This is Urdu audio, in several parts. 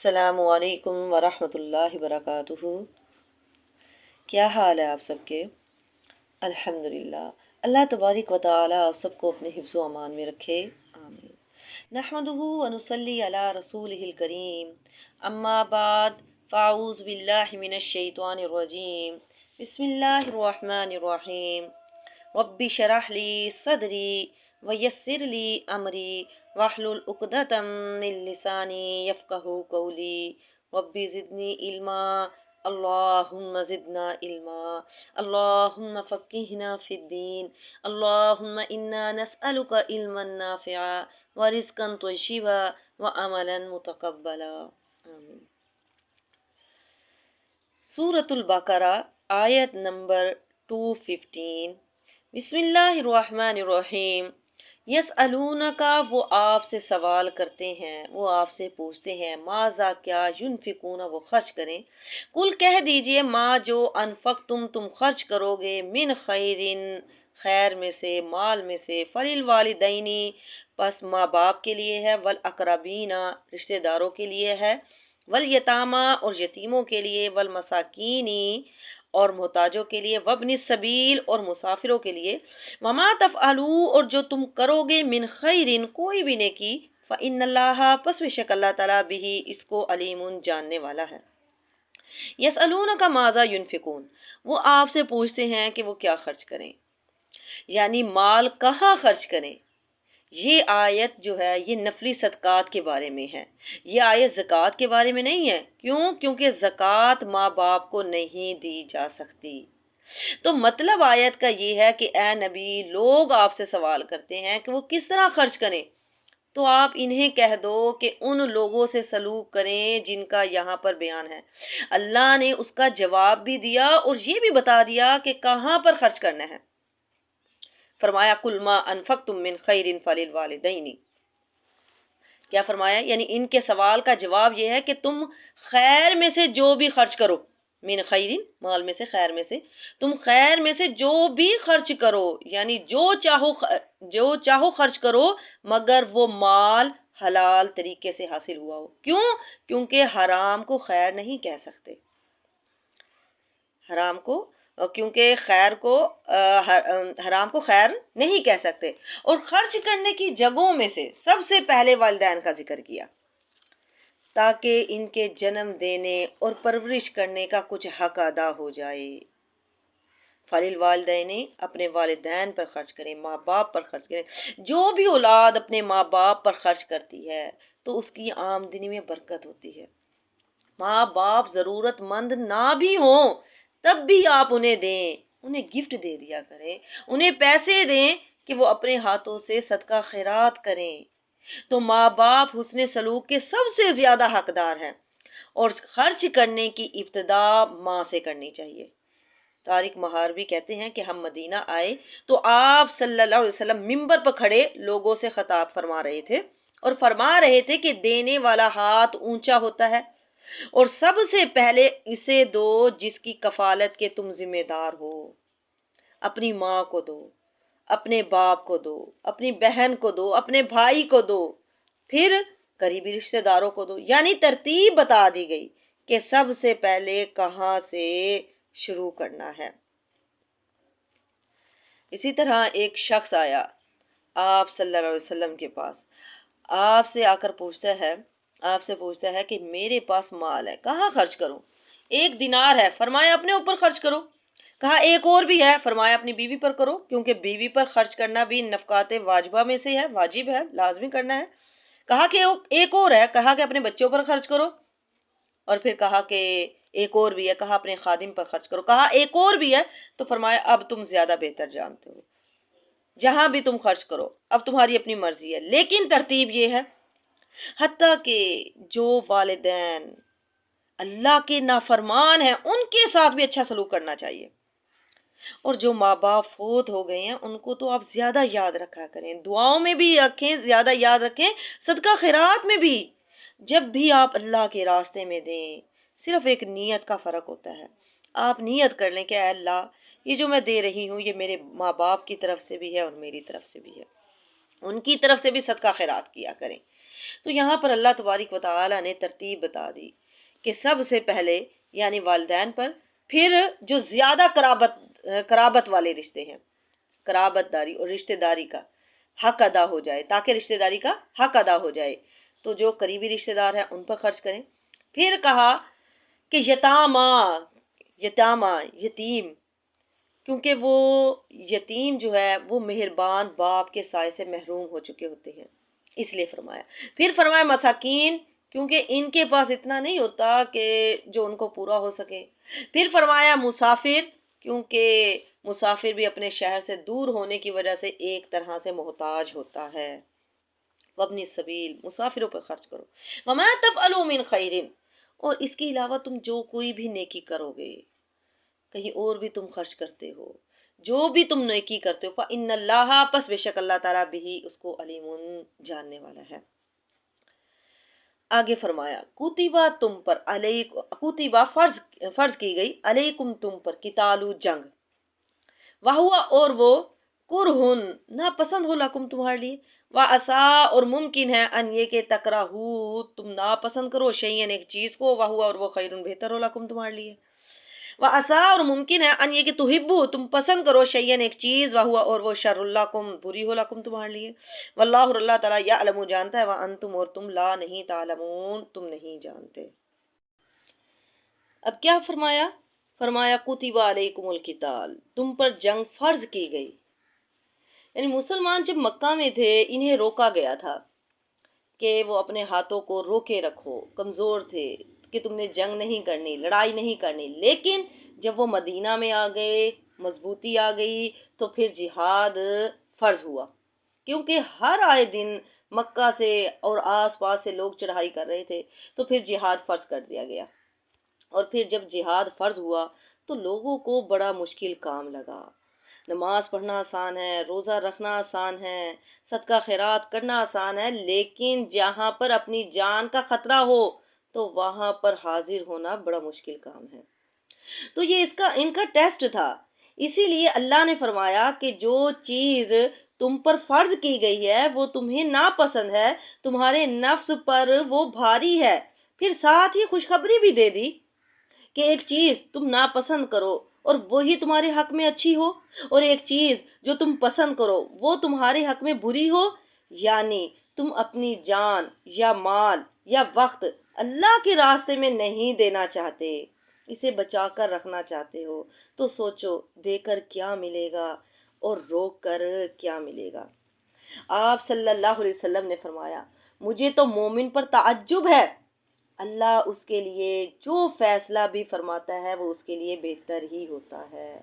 السلام علیکم ورحمۃ اللہ وبرکاتہ۔ کیا حال ہے آپ سب کے؟ الحمدللہ، اللہ تبارک و تعالی آپ سب کو اپنے حفظ و امان میں رکھے، آمین۔ نحمدہ ونصلی علی رسولہ الکریم، اما بعد فاعوذ باللہ من الشیطان الرجیم، بسم اللہ الرحمن الرحیم۔ رب اشرح لی صدری ویسر لی امری واحلل عقدۃ من لسانی یفقہوا قولی رب زدنی علما اللہم زدنا علما اللہم فقہنا فی الدین اللہم انا نسألک علما نافعا ورزقا طیبا وعملا متقبلا، آمین۔ سورۃ البقرہ آیت نمبر 215۔ بسم اللہ الرحمن الرحیم۔ یسألونکا، وہ آپ سے سوال کرتے ہیں، وہ آپ سے پوچھتے ہیں، ماذا، کیا، ینفقون، وہ خرچ کریں۔ کل کہہ دیجئے، ما، جو، انفقتم، تم خرچ کرو گے، من خیرن، خیر میں سے، مال میں سے، فللوالدین، پس ماں باپ کے لیے ہے، والاقربین، رشتہ داروں کے لیے ہے، والیتاما، اور یتیموں کے لیے، والمساکین، اور محتاجوں کے لیے، وابن السبیل، اور مسافروں کے لیے، وما تفعلوا، اور جو تم کرو گے، من خیرن، کوئی بھی نیکی، فإن اللہ، پس بے شک اللہ تعالیٰ، بھی اس کو علیم، جاننے والا ہے۔ یسألونک ماذا ینفقون، وہ آپ سے پوچھتے ہیں کہ وہ کیا خرچ کریں، یعنی مال کہاں خرچ کریں۔ یہ آیت جو ہے یہ نفلی صدقات کے بارے میں ہے، یہ آیت زکوٰۃ کے بارے میں نہیں ہے۔ کیوں؟ کیونکہ زکوٰۃ ماں باپ کو نہیں دی جا سکتی۔ تو مطلب آیت کا یہ ہے کہ اے نبی، لوگ آپ سے سوال کرتے ہیں کہ وہ کس طرح خرچ کریں، تو آپ انہیں کہہ دو کہ ان لوگوں سے سلوک کریں جن کا یہاں پر بیان ہے۔ اللہ نے اس کا جواب بھی دیا اور یہ بھی بتا دیا کہ کہاں پر خرچ کرنا ہے۔ فرمایا کل ما انفقتم من خیر فللوالدین، کیا فرمایا؟ یعنی ان کے سوال کا جواب یہ ہے کہ تم خیر میں سے جو بھی خرچ کرو، من خیرین، مال میں سے، خیر میں سے، تم خیر میں سے جو بھی خرچ کرو، یعنی جو چاہو خرچ کرو، مگر وہ مال حلال طریقے سے حاصل ہوا ہو۔ کیوں؟ کیونکہ حرام کو خیر نہیں کہہ سکتے، حرام کو، کیونکہ خیر کو حرام کو خیر نہیں کہہ سکتے۔ اور خرچ کرنے کی جگہوں میں سے سب سے پہلے والدین کا ذکر کیا، تاکہ ان کے جنم دینے اور پرورش کرنے کا کچھ حق ادا ہو جائے۔ فللوالدین، اپنے والدین پر خرچ کریں، ماں باپ پر خرچ کریں۔ جو بھی اولاد اپنے ماں باپ پر خرچ کرتی ہے تو اس کی آمدنی میں برکت ہوتی ہے۔ ماں باپ ضرورت مند نہ بھی ہوں تب بھی آپ انہیں دیں، انہیں گفٹ دے دیا کریں، انہیں پیسے دیں کہ وہ اپنے ہاتھوں سے صدقہ خیرات کریں۔ تو ماں باپ حسن سلوک کے سب سے زیادہ حقدار ہیں، اور خرچ کرنے کی ابتدا ماں سے کرنی چاہیے۔ طارق مہاروی کہتے ہیں کہ ہم مدینہ آئے تو آپ صلی اللہ علیہ وسلم ممبر پر کھڑے لوگوں سے خطاب فرما رہے تھے، اور فرما رہے تھے کہ دینے والا ہاتھ اونچا ہوتا ہے، اور سب سے پہلے اسے دو جس کی کفالت کے تم ذمہ دار ہو۔ اپنی ماں کو دو، اپنے باپ کو دو، اپنی بہن کو دو، اپنے بھائی کو دو، پھر قریبی رشتہ داروں کو دو۔ یعنی ترتیب بتا دی گئی کہ سب سے پہلے کہاں سے شروع کرنا ہے۔ اسی طرح ایک شخص آیا آپ صلی اللہ علیہ وسلم کے پاس، آپ سے آ کر پوچھتا ہے کہ میرے پاس مال ہے، کہاں خرچ کروں؟ 1 دینار ہے، فرمایا اپنے اوپر خرچ کرو۔ کہا ایک اور بھی ہے، فرمایا اپنی بیوی پر کرو، کیونکہ بیوی پر خرچ کرنا بھی نفقات واجبہ میں سے ہے، واجب ہے، لازمی کرنا ہے۔ کہا کہ ایک اور ہے، کہا کہ اپنے بچوں پر خرچ کرو، اور پھر کہا کہ ایک اور بھی ہے، کہا اپنے خادم پر خرچ کرو، کہا ایک اور بھی ہے، تو فرمایا اب تم زیادہ بہتر جانتے ہو، جہاں بھی تم خرچ کرو، اب تمہاری اپنی مرضی ہے، لیکن ترتیب یہ ہے۔ حتیٰ کہ جو والدین اللہ کے نافرمان ہیں ان کے ساتھ بھی اچھا سلوک کرنا چاہیے، اور جو ماں باپ فوت ہو گئے ہیں ان کو تو آپ زیادہ یاد رکھا کریں، دعاؤں میں بھی رکھیں، زیادہ یاد رکھیں، صدقہ خیرات میں بھی۔ جب بھی آپ اللہ کے راستے میں دیں، صرف ایک نیت کا فرق ہوتا ہے۔ آپ نیت کر لیں کہ اے اللہ، یہ جو میں دے رہی ہوں یہ میرے ماں باپ کی طرف سے بھی ہے اور میری طرف سے بھی ہے، ان کی طرف سے بھی صدقہ خیرات کیا کریں۔ تو یہاں پر اللہ تبارک و تعالیٰ نے ترتیب بتا دی کہ سب سے پہلے یعنی والدین پر، پھر جو زیادہ قرابت والے رشتے ہیں، قرابت داری اور رشتہ داری کا حق ادا ہو جائے، تاکہ رشتہ داری کا حق ادا ہو جائے، تو جو قریبی رشتہ دار ہیں ان پر خرچ کریں۔ پھر کہا کہ یتیم، کیونکہ وہ یتیم جو ہے وہ مہربان باپ کے سائے سے محروم ہو چکے ہوتے ہیں، اس لیے فرمایا۔ پھر فرمایا مساکین، کیونکہ ان کے پاس اتنا نہیں ہوتا کہ جو ان کو پورا ہو سکے۔ پھر فرمایا مسافر، کیونکہ مسافر بھی اپنے شہر سے دور ہونے کی وجہ سے ایک طرح سے محتاج ہوتا ہے۔ وابن السبیل، مسافروں پر خرچ کرو۔ وما تفعلوا من خیر، اور اس کے علاوہ تم جو کوئی بھی نیکی کرو گے، کہیں اور بھی تم خرچ کرتے ہو، جو بھی تم نیکی کرتے ہو، فإن اللہ، پس بے شک اللہ تعالیٰ بھی اس کو علیم، جاننے والا ہے۔ آگے فرمایا کتبہ تم پر، کتبہ فرض کی گئی، علیکم تم پر، قتال جنگ، وہوا اور وہ، کرہن ناپسند ہو، لکم تمہارے لیے، وعسیٰ اور ممکن ہے، ان یہ کہ تکرہو تم ناپسند کرو، شیئن ایک چیز کو، وہوا اور وہ خیرن بہتر ہو، لکم تمہارے لیے، وعسیٰ اور ممکن ہے، ان یہ کہ تحبو تم پسند کرو، شیئن ایک چیز، وہوا اور وہ شر لکم بری ہو، لکم تمہارے لیے، واللہ اور اللہ تعالیٰ یعلم جانتا ہے، وانتم اور تم لا نہیں تعلمون تم نہیں جانتے۔ اب کیا فرمایا؟ فرمایا کتب علیکم القتال، تم پر جنگ فرض کی گئی، یعنی مسلمان جب مکہ میں تھے انہیں روکا گیا تھا کہ وہ اپنے ہاتھوں کو روکے رکھو، کمزور تھے کہ تم نے جنگ نہیں کرنی، لڑائی نہیں کرنی، لیکن جب وہ مدینہ میں آ گئے، مضبوطی آ گئی، تو پھر جہاد فرض ہوا، کیونکہ ہر آئے دن مکہ سے اور آس پاس سے لوگ چڑھائی کر رہے تھے، تو پھر جہاد فرض کر دیا گیا۔ اور پھر جب جہاد فرض ہوا تو لوگوں کو بڑا مشکل کام لگا۔ نماز پڑھنا آسان ہے، روزہ رکھنا آسان ہے، صدقہ خیرات کرنا آسان ہے، لیکن جہاں پر اپنی جان کا خطرہ ہو تو وہاں پر حاضر ہونا بڑا مشکل کام ہے۔ تو یہ ان کا ٹیسٹ تھا، اسی لیے اللہ نے فرمایا کہ جو چیز تم پر فرض کی گئی ہے وہ تمہیں ناپسند ہے، تمہارے نفس پر وہ بھاری ہے، پھر ساتھ ہی خوشخبری بھی دے دی کہ ایک چیز تم ناپسند کرو اور وہی تمہارے حق میں اچھی ہو، اور ایک چیز جو تم پسند کرو وہ تمہارے حق میں بری ہو، یعنی تم اپنی جان یا مال یا وقت اللہ کے راستے میں نہیں دینا چاہتے، اسے بچا کر رکھنا چاہتے ہو، تو سوچو دے کر کیا ملے گا اور روک کر کیا ملے گا۔ آپ صلی اللہ علیہ وسلم نے فرمایا مجھے تو مومن پر تعجب ہے، اللہ اس کے لیے جو فیصلہ بھی فرماتا ہے وہ اس کے لیے بہتر ہی ہوتا ہے۔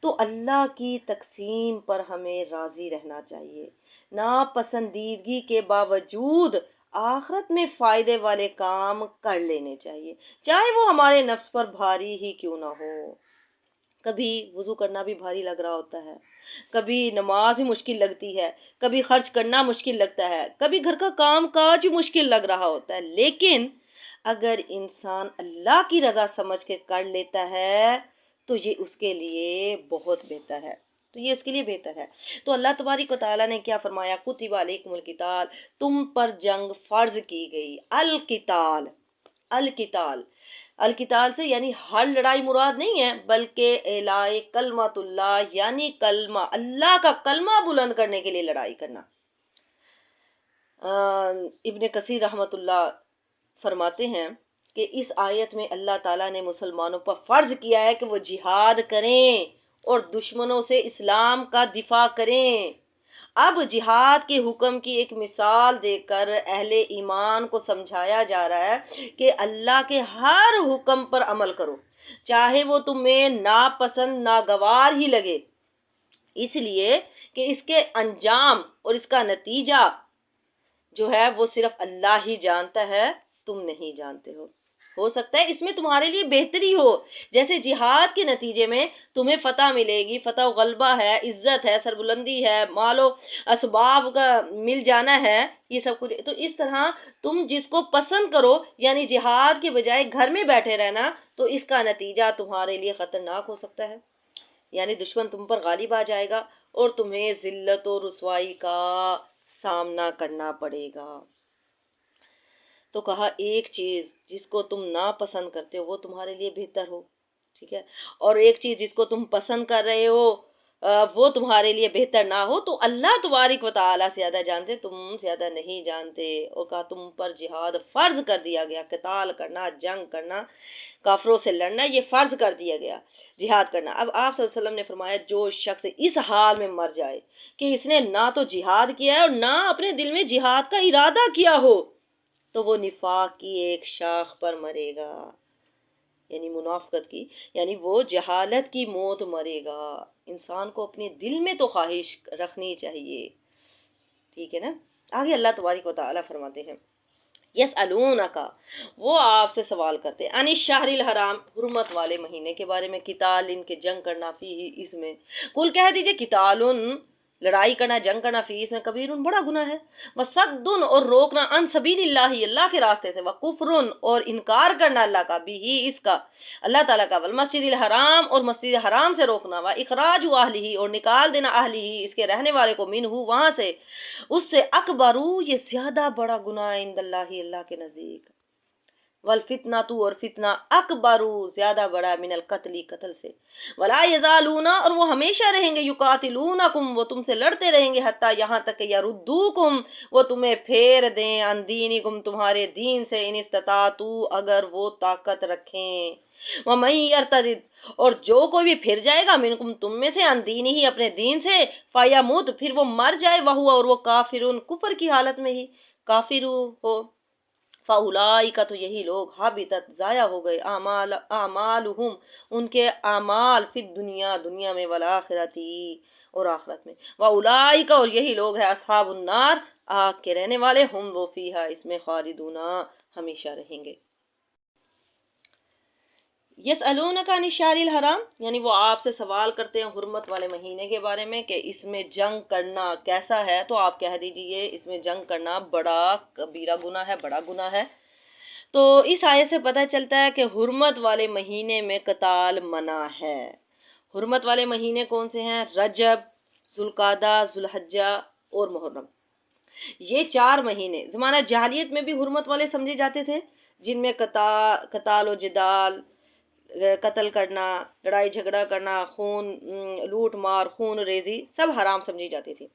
تو اللہ کی تقسیم پر ہمیں راضی رہنا چاہیے، ناپسندیدگی کے باوجود آخرت میں فائدے والے کام کر لینے چاہیے، چاہے وہ ہمارے نفس پر بھاری ہی کیوں نہ ہو۔ کبھی وضو کرنا بھی بھاری لگ رہا ہوتا ہے، کبھی نماز بھی مشکل لگتی ہے، کبھی خرچ کرنا مشکل لگتا ہے، کبھی گھر کا کام کاج بھی مشکل لگ رہا ہوتا ہے، لیکن اگر انسان اللہ کی رضا سمجھ کے کر لیتا ہے تو یہ اس کے لیے بہت بہتر ہے، تو یہ اس کے لیے بہتر ہے۔ تو اللہ تبارک و تعالیٰ نے کیا فرمایا؟ کتب علیکم القتال، تم پر جنگ فرض کی گئی۔ القتال، القتال، القتال سے یعنی ہر لڑائی مراد نہیں ہے، بلکہ اعلاء کلمۃ اللہ، یعنی کلمہ اللہ کا کلمہ بلند کرنے کے لیے لڑائی کرنا۔ ابن کثیر رحمۃ اللہ فرماتے ہیں کہ اس آیت میں اللہ تعالیٰ نے مسلمانوں پر فرض کیا ہے کہ وہ جہاد کریں اور دشمنوں سے اسلام کا دفاع کریں۔ اب جہاد کے حکم کی ایک مثال دے کر اہل ایمان کو سمجھایا جا رہا ہے کہ اللہ کے ہر حکم پر عمل کرو، چاہے وہ تمہیں ناپسند ناگوار ہی لگے، اس لیے کہ اس کے انجام اور اس کا نتیجہ جو ہے وہ صرف اللہ ہی جانتا ہے، تم نہیں جانتے ہو سکتا ہے اس میں تمہارے لیے بہتری ہو، جیسے جہاد کے نتیجے میں تمہیں فتح ملے گی، فتح و غلبہ ہے، عزت ہے، سربلندی ہے، مال و اسباب کا مل جانا ہے، یہ سب کچھ، تو اس طرح تم جس کو پسند کرو یعنی جہاد کے بجائے گھر میں بیٹھے رہنا، تو اس کا نتیجہ تمہارے لیے خطرناک ہو سکتا ہے، یعنی دشمن تم پر غالب آ جائے گا اور تمہیں ذلت و رسوائی کا سامنا کرنا پڑے گا۔ تو کہا ایک چیز جس کو تم ناپسند کرتے ہو وہ تمہارے لیے بہتر ہو، ٹھیک ہے، اور ایک چیز جس کو تم پسند کر رہے ہو وہ تمہارے لیے بہتر نہ ہو، تو اللہ تبارک و تعالیٰ زیادہ جانتے، تم زیادہ نہیں جانتے۔ اور کہا تم پر جہاد فرض کر دیا گیا، قتال کرنا، جنگ کرنا، کافروں سے لڑنا، یہ فرض کر دیا گیا، جہاد کرنا۔ اب آپ صلی اللہ علیہ وسلم نے فرمایا جو شخص اس حال میں مر جائے کہ اس نے نہ تو جہاد کیا ہے اور نہ اپنے دل میں جہاد کا ارادہ کیا ہو، تو وہ نفاق کی ایک شاخ پر مرے گا، یعنی منافقت کی، یعنی وہ جہالت کی موت مرے گا۔ انسان کو اپنے دل میں تو خواہش رکھنی چاہیے، ٹھیک ہے نا۔ آگے اللہ تبارک و تعالیٰ فرماتے ہیں یسألونکا، وہ آپ سے سوال کرتے ہیں، ان الشہر الحرام، حرمت والے مہینے کے بارے میں، قتال ان کے جنگ کرنا، فی اس میں، کل کہہ دیجئے قتال لڑائی کرنا، جنگ کرنا، فی اس میں کبیر بڑا گناہ ہے، وصد اور روکنا، عن سبیل اللہ اللہ کے راستے سے، وکفر اور انکار کرنا اللہ کا، بھی اس کا اللہ تعالیٰ کا، والمسجد الحرام اور مسجد حرام سے روکنا، واخراج اہلہ اور نکال دینا اہلہ اس کے رہنے والے کو، منہ وہاں سے، اس سے، اکبرو یہ زیادہ بڑا گناہ عند اللہ اللہ کے نزدیک، والفتنہ اور فتنہ اکبرو زیادہ بڑا، من القتل قتل سے، ولا یزالون اور وہ ہمیشہ رہیں گے، یقاتلونکم وہ تم سے لڑتے رہیں گے، حتیٰ یہاں تک کہ یردوکم وہ تمہیں پھیر دیں، عن دینکم تمہارے دین سے، ان استطاعتوا اگر وہ طاقت رکھیں، ومن یرتد اور جو کوئی بھی پھر جائے گا، منکم تم میں سے، عن دینہ ہی اپنے دین سے، فیموت پھر وہ مر جائے، وہو اور وہ کافر کفر کی حالت میں ہی کافر ہو، فاولئک تو یہی لوگ، حبطت ضائع ہو گئے، اعمالہم ان کے اعمال، فی الدنیا دنیا میں، والآخرتی اور آخرت میں، واولئک اور یہی لوگ ہیں، اصحاب النار آگ کے رہنے والے، ہم وہ فیہا اس میں، خالدون ہمیشہ رہیں گے۔ یسألونک عن الشہر الحرام یعنی وہ آپ سے سوال کرتے ہیں حرمت والے مہینے کے بارے میں کہ اس میں جنگ کرنا کیسا ہے، تو آپ کہہ دیجئے اس میں جنگ کرنا بڑا کبیرہ گناہ ہے، بڑا گناہ ہے۔ تو اس آیت سے پتہ چلتا ہے کہ حرمت والے مہینے میں قتال منع ہے۔ حرمت والے مہینے کون سے ہیں؟ رجب، ذوالقعدہ، ذوالحجہ اور محرم، یہ 4 مہینے زمانہ جاہلیت میں بھی حرمت والے سمجھے جاتے تھے، جن میں قتال و جدال، قتل کرنا، لڑائی جھگڑا کرنا، خون لوٹ مار، خون ریزی سب حرام سمجھی جاتی تھی۔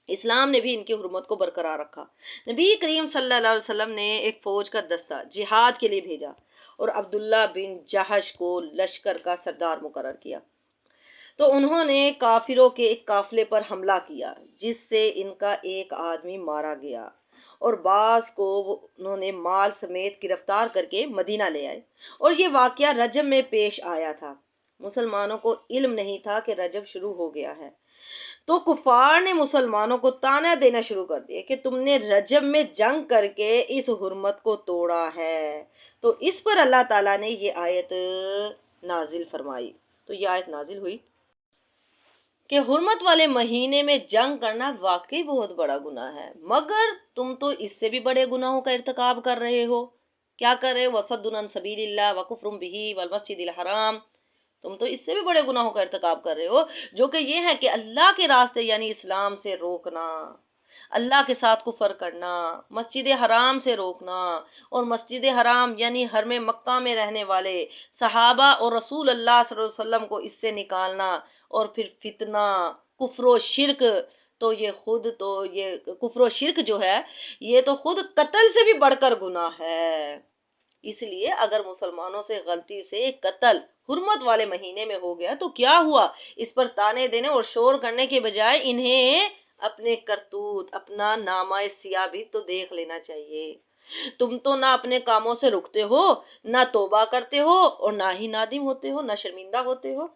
اسلام نے بھی ان کی حرمت کو برقرار رکھا۔ نبی کریم صلی اللہ علیہ وسلم نے ایک فوج کا دستہ جہاد کے لیے بھیجا اور عبداللہ بن جہش کو لشکر کا سردار مقرر کیا، تو انہوں نے کافروں کے ایک قافلے پر حملہ کیا جس سے ان کا ایک آدمی مارا گیا، اور بعض کو انہوں نے مال سمیت گرفتار کر کے مدینہ لے آئے، اور یہ واقعہ رجب میں پیش آیا تھا۔ مسلمانوں کو علم نہیں تھا کہ رجب شروع ہو گیا ہے، تو کفار نے مسلمانوں کو طعنہ دینا شروع کر دیا کہ تم نے رجب میں جنگ کر کے اس حرمت کو توڑا ہے، تو اس پر اللہ تعالیٰ نے یہ آیت نازل فرمائی۔ تو یہ آیت نازل ہوئی کہ حرمت والے مہینے میں جنگ کرنا واقعی بہت بڑا گناہ ہے، مگر تم تو اس سے بھی بڑے گناہوں کا ارتکاب کر رہے ہو۔ کیا کر رہے ہو؟ وصد عن سبیل اللہ وکفر بہ والمسجد الحرام، تم تو اس سے بھی بڑے گناہوں کا ارتکاب کر رہے ہو، جو کہ یہ ہے کہ اللہ کے راستے یعنی اسلام سے روکنا، اللہ کے ساتھ کفر کرنا، مسجد حرام سے روکنا، اور مسجد حرام یعنی حرم مکہ میں رہنے والے صحابہ اور رسول اللہ صلی اللہ علیہ وسلم کو اس سے نکالنا، اور پھر فتنہ، کفر و شرک، تو یہ کفر و شرک جو ہے یہ تو خود قتل سے بھی بڑھ کر گناہ ہے۔ اس لیے اگر مسلمانوں سے غلطی سے قتل حرمت والے مہینے میں ہو گیا تو کیا ہوا، اس پر طعنے دینے اور شور کرنے کے بجائے انہیں اپنے کرتوت، اپنا نامہ سیاہ بھی تو دیکھ لینا چاہیے۔ تم تو نہ اپنے کاموں سے رکتے ہو، نہ توبہ کرتے ہو، اور نہ ہی نادم ہوتے ہو، نہ شرمندہ ہوتے ہو۔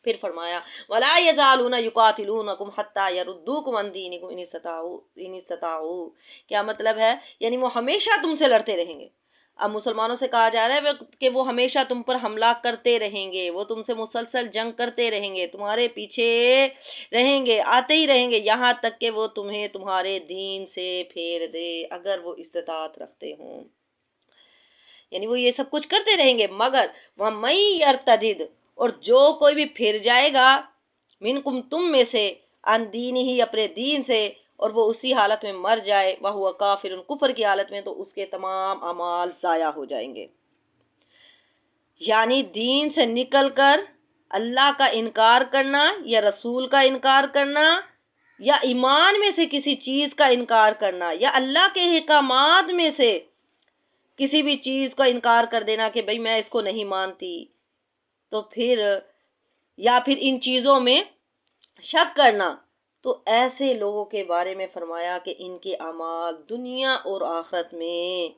پھر فرمایا وَلَا يَزَالُونَ يُقَاتِلُونَكُمْ حَتَّى يَرُدُّوكُمْ عَنْ دِينِكُمْ إِنِ اسْتَطَاعُوا، کیا مطلب ہے؟ یعنی وہ ہمیشہ تم سے لڑتے رہیں گے۔ اب مسلمانوں سے کہا جا رہا ہے کہ وہ ہمیشہ تم پر حملہ کرتے رہیں گے، وہ تم سے مسلسل جنگ کرتے رہیں گے، تمہارے پیچھے رہیں گے، آتے ہی رہیں گے، یہاں تک کہ وہ تمہیں تمہارے دین سے پھیر دے اگر وہ استطاعت رکھتے ہوں، یعنی وہ یہ سب کچھ کرتے رہیں گے، مگر وَمَن يَرْتَدِدْ اور جو کوئی بھی پھر جائے گا، منکم تم میں سے، عن دینہ اپنے دین سے، اور وہ اسی حالت میں مر جائے وہو کافر، کفر کی حالت میں، تو اس کے تمام اعمال ضائع ہو جائیں گے۔ یعنی دین سے نکل کر اللہ کا انکار کرنا یا رسول کا انکار کرنا یا ایمان میں سے کسی چیز کا انکار کرنا یا اللہ کے احکامات میں سے کسی بھی چیز کا انکار کر دینا کہ بھئی میں اس کو نہیں مانتی، تو پھر یا پھر ان چیزوں میں شک کرنا، تو ایسے لوگوں کے بارے میں فرمایا کہ ان کے اعمال دنیا اور آخرت میں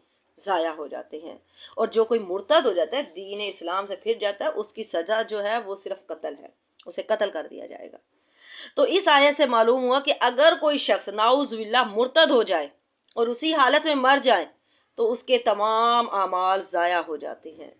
ضائع ہو جاتے ہیں۔ اور جو کوئی مرتد ہو جاتا ہے، دین اسلام سے پھر جاتا ہے، اس کی سزا جو ہے وہ صرف قتل ہے، اسے قتل کر دیا جائے گا۔ تو اس آیت سے معلوم ہوا کہ اگر کوئی شخص نعوذ باللہ مرتد ہو جائے اور اسی حالت میں مر جائے تو اس کے تمام اعمال ضائع ہو جاتے ہیں،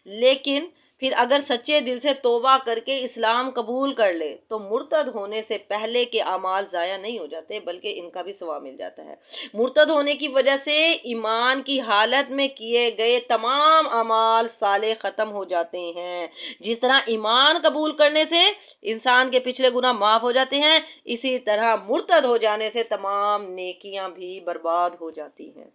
لیکن پھر اگر سچے دل سے توبہ کر کے اسلام قبول کر لے تو مرتد ہونے سے پہلے کے اعمال ضائع نہیں ہو جاتے، بلکہ ان کا بھی ثواب مل جاتا ہے۔ مرتد ہونے کی وجہ سے ایمان کی حالت میں کیے گئے تمام اعمال صالح ختم ہو جاتے ہیں۔ جس طرح ایمان قبول کرنے سے انسان کے پچھلے گناہ معاف ہو جاتے ہیں، اسی طرح مرتد ہو جانے سے تمام نیکیاں بھی برباد ہو جاتی ہیں۔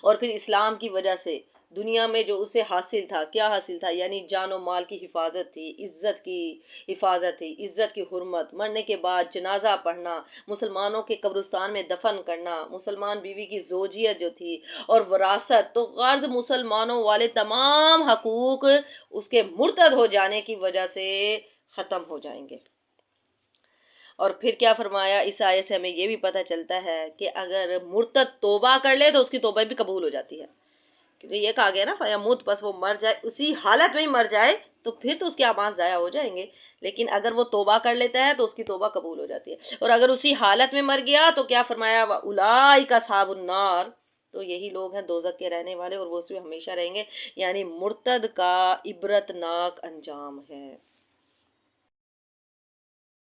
اور پھر اسلام کی وجہ سے دنیا میں جو اسے حاصل تھا، کیا حاصل تھا؟ یعنی جان و مال کی حفاظت تھی، عزت کی حفاظت تھی، عزت کی حرمت، مرنے کے بعد جنازہ پڑھنا، مسلمانوں کے قبرستان میں دفن کرنا، مسلمان بیوی کی زوجیت جو تھی، اور وراثت، تو غرض مسلمانوں والے تمام حقوق اس کے مرتد ہو جانے کی وجہ سے ختم ہو جائیں گے۔ اور پھر کیا فرمایا؟ اس آیت سے ہمیں یہ بھی پتہ چلتا ہے کہ اگر مرتد توبہ کر لے تو اس کی توبہ بھی قبول ہو جاتی ہے، کیونکہ یہ کہا گیا نا فیموت، پس وہ مر جائے، اسی حالت میں ہی مر جائے تو پھر تو اس کے اعمال ضائع ہو جائیں گے، لیکن اگر وہ توبہ کر لیتا ہے تو اس کی توبہ قبول ہو جاتی ہے۔ اور اگر اسی حالت میں مر گیا تو کیا فرمایا؟ اولئک اصحاب النار، تو یہی لوگ ہیں دوزخ کے رہنے والے، اور وہ اس میں ہمیشہ رہیں گے۔ یعنی مرتد کا عبرت ناک انجام ہے۔